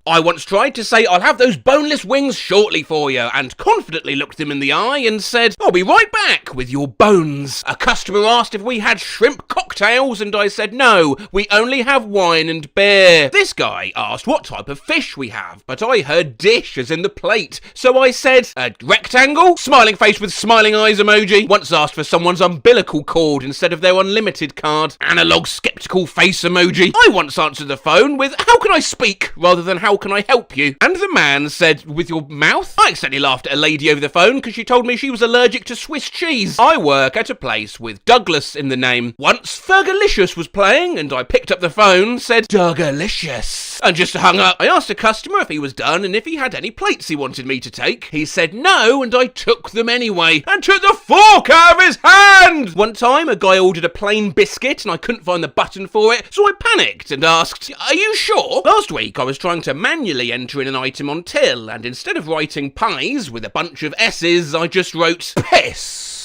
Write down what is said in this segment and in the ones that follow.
I once tried to say I'll have those boneless wings shortly for you, and confidently looked him in the eye and said, I'll be right back with your bones. A customer asked if we had shrimp cocktails, and I said no, we only have wine and beer. This guy asked what type of fish we have, but I heard dish as in the plate, so I said, a rectangle? Smiling face with smiling eyes emoji. Once asked for someone's umbilical cord instead of their unlimited card. Analog skeptical face emoji. I once answered the phone with, how can I speak, rather than how can I help you? And the man said, with your mouth? I accidentally laughed at a lady over the phone because she told me she was allergic to Swiss cheese. I work at a place with Douglas in the name. Once Fergalicious was playing and I picked up the phone, said, Dougalicious, and just hung up. I asked a customer if he was done and if he had any plates he wanted me to take. He said no, and I took them anyway, and took the fork out of his hand! One time a guy ordered a plain biscuit and I couldn't find the button for it, so I panicked and asked, are you sure? Last week I was trying to manually enter in an item on till, and instead of writing pies with a bunch of S's, I just wrote piss.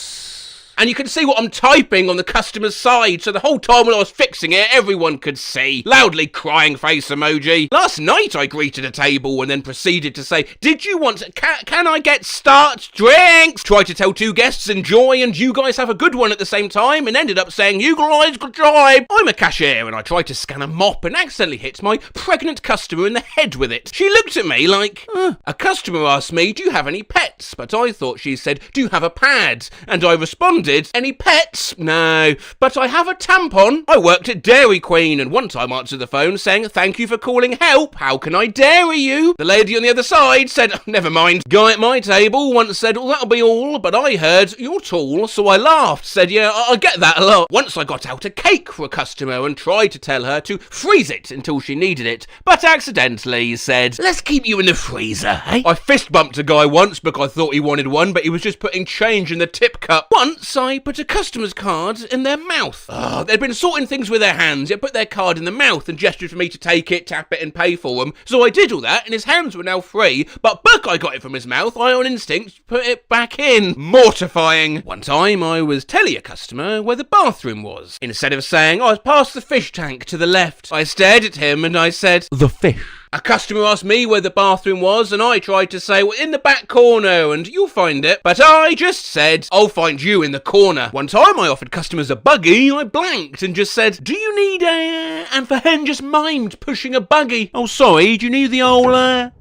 And you can see what I'm typing on the customer's side, so the whole time when I was fixing it, everyone could see. Loudly crying face emoji. Last night I greeted a table and then proceeded to say, did you want, can I get start drinks? Tried to tell two guests enjoy and you guys have a good one at the same time, and ended up saying, you guys good job. I'm a cashier and I tried to scan a mop and accidentally hit my pregnant customer in the head with it. She looked at me like, A customer asked me, do you have any pets? But I thought she said, do you have a pad? And I responded, any pets? No, but I have a tampon. I worked at Dairy Queen and one time answered the phone saying, thank you for calling help, how can I dairy you? The lady on the other side said, never mind. Guy at my table once said, well, that'll be all, but I heard, you're tall, so I laughed, said, yeah, I get that a lot. Once I got out a cake for a customer and tried to tell her to freeze it until she needed it, but accidentally said, let's keep you in the freezer, eh? I fist bumped a guy once because I thought he wanted one, but he was just putting change in the tip cup. Once I put a customer's card in their mouth. They'd been sorting things with their hands, yet put their card in the mouth and gestured for me to take it, tap it and pay for them. So I did all that and his hands were now free, but because I got it from his mouth, I on instinct put it back in. Mortifying. One time I was telling a customer where the bathroom was. Instead of saying, I was past the fish tank to the left, I stared at him and I said, the fish. A customer asked me where the bathroom was and I tried to say, well, in the back corner and you'll find it. But I just said, I'll find you in the corner. One time I offered customers a buggy, I blanked and just said, do you need and for hen just mimed pushing a buggy. Oh sorry, do you need the old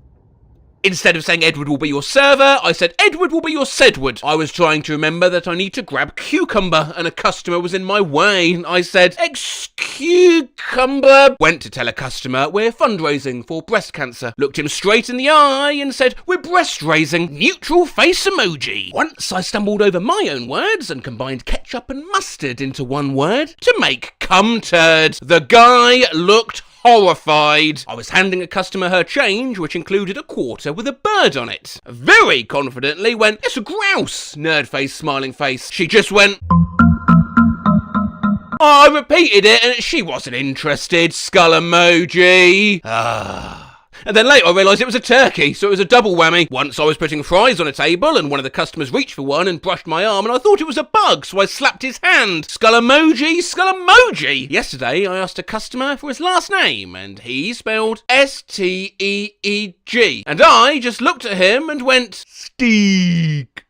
Instead of saying Edward will be your server, I said Edward will be your Sedward. I was trying to remember that I need to grab cucumber and a customer was in my way. I said, cucumber. Went to tell a customer we're fundraising for breast cancer. Looked him straight in the eye and said, we're breast raising. Neutral face emoji. Once I stumbled over my own words and combined ketchup and mustard into one word to make cum turd. The guy looked horrified. I was handing a customer her change, which included a quarter with a bird on it. Very confidently went, it's a grouse. Nerd face, smiling face. She just went, I repeated it and she wasn't interested. Skull emoji. And then later I realised it was a turkey, so it was a double whammy. Once I was putting fries on a table and one of the customers reached for one and brushed my arm and I thought it was a bug, so I slapped his hand. Skull emoji, skull emoji. Yesterday I asked a customer for his last name and he spelled S-T-E-E-G. And I just looked at him and went, Steak.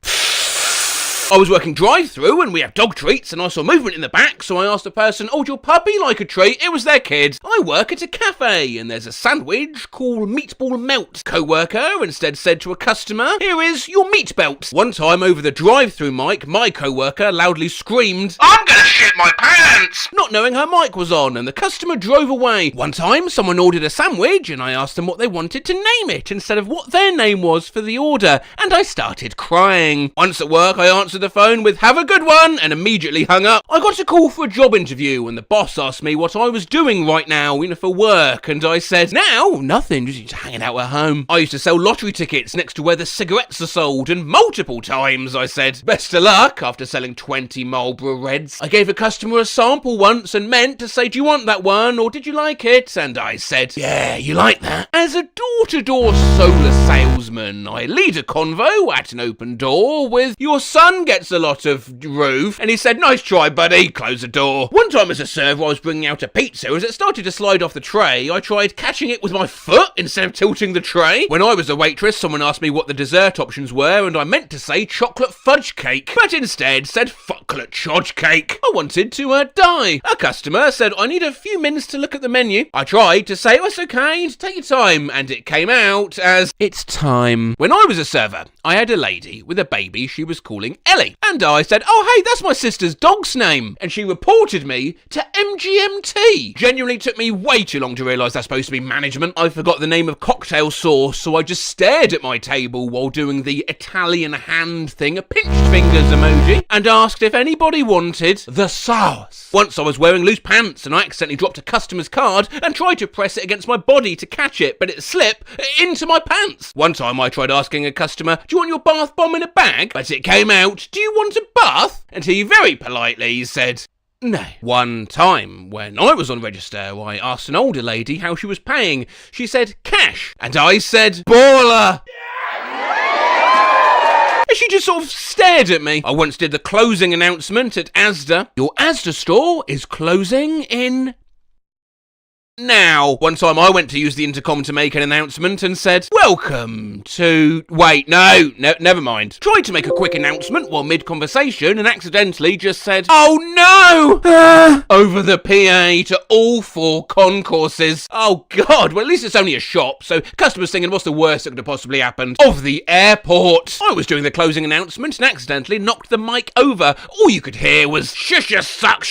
I was working drive-through and we have dog treats and I saw movement in the back, so I asked the person, oh, would your puppy like a treat? It was their kid. I work at a cafe and there's a sandwich called meatball melt. Co-worker instead said to a customer, here is your meat belt. One time over the drive-through mic, my co-worker loudly screamed, I'm gonna shit my pants! Not knowing her mic was on, and the customer drove away. One time someone ordered a sandwich and I asked them what they wanted to name it instead of what their name was for the order, and I started crying. Once at work I answered the phone with have a good one and immediately hung up. I got a call for a job interview and the boss asked me what I was doing right now, for work, and I said, now, nothing, just hanging out at home. I used to sell lottery tickets next to where the cigarettes are sold, and multiple times I said, best of luck, after selling 20 Marlboro Reds. I gave a customer a sample once and meant to say, do you want that one or did you like it? And I said, yeah, you like that. As a door-to-door solar salesman, I lead a convo at an open door with, your son one gets a lot of roof. And he said, nice try, buddy. Close the door. One time as a server, I was bringing out a pizza. As it started to slide off the tray, I tried catching it with my foot instead of tilting the tray. When I was a waitress, someone asked me what the dessert options were, and I meant to say chocolate fudge cake, but instead said fucklet chodge cake. I wanted to die. A customer said, I need a few minutes to look at the menu. I tried to say, oh, it's okay, take your time, and it came out as, it's time. When I was a server, I had a lady with a baby she was calling Ellie, and I said, oh, hey, that's my sister's dog's name, and she reported me to MGMT. Genuinely took me way too long to realise that's supposed to be management. I forgot the name of cocktail sauce, so I just stared at my table while doing the Italian hand thing, a pinched fingers emoji, and asked if anybody wanted the sauce. Once I was wearing loose pants and I accidentally dropped a customer's card and tried to press it against my body to catch it, but it slipped into my pants. One time I tried asking a customer, do you want your bath bomb in a bag? But it came out, do you want a bath? And he very politely said, no. One time, when I was on register, I asked an older lady how she was paying. She said, cash. And I said, baller. And she just sort of stared at me. I once did the closing announcement at Asda. Your Asda store is closing in now. One time I went to use the intercom to make an announcement and said, welcome to... Wait, no, never mind. Tried to make a quick announcement while mid-conversation and accidentally just said, oh no! Over the PA to all 4 concourses. Oh God, well at least it's only a shop, so customers thinking what's the worst that could have possibly happened? Of the airport. I was doing the closing announcement and accidentally knocked the mic over. All you could hear was, shush, suck,